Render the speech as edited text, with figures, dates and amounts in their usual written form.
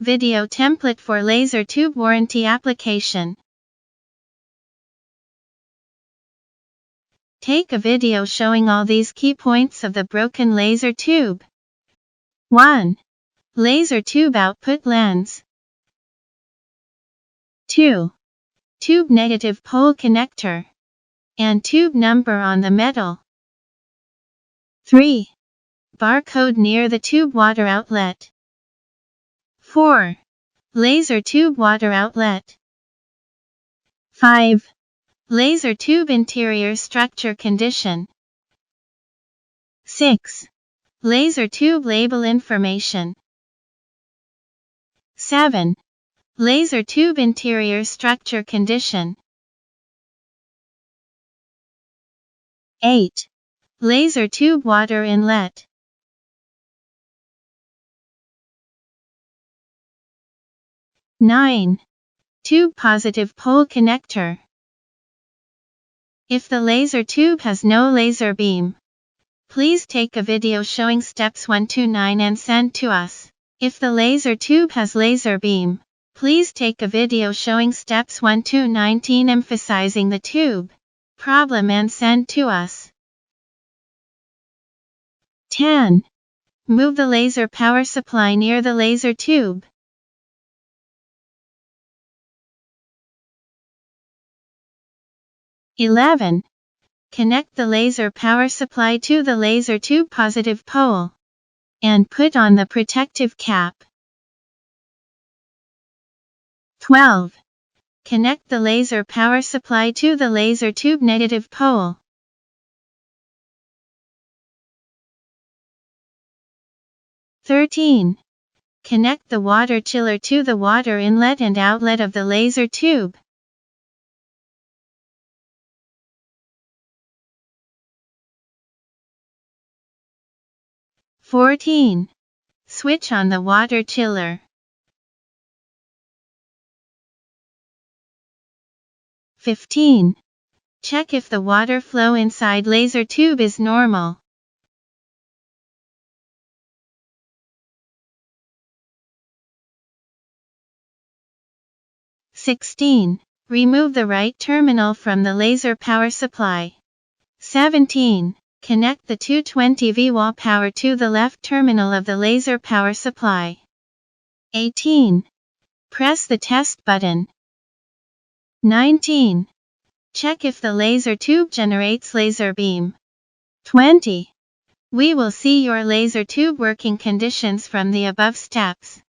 Video template for laser tube warranty application. Take a video showing all these key points of the broken laser tube. 1. Laser tube output lens. 2. Tube negative pole connector. And tube number on the metal. 3. Barcode near the tube water outlet. 4. Laser tube water outlet. 5. Laser tube interior structure condition. 6. Laser tube label information. 7. Laser tube interior structure condition. 8. Laser tube water inlet. 9. Tube positive pole connector. If the laser tube has no laser beam, please take a video showing steps 1 to 9 and send to us. If the laser tube has laser beam, please take a video showing steps 1 to 19 emphasizing the tube problem and send to us. 10. Move the laser power supply near the laser tube. 11. Connect the laser power supply to the laser tube positive pole and put on the protective cap. 12. Connect the laser power supply to the laser tube negative pole. 13. Connect the water chiller to the water inlet and outlet of the laser tube. 14. Switch on the water chiller. 15. Check if the water flow inside laser tube is normal. 16. Remove the right terminal from the laser power supply. 17. Connect the 220V wall power to the left terminal of the laser power supply. 18. Press the test button. 19. Check if the laser tube generates laser beam. 20. We will see your laser tube working conditions from the above steps.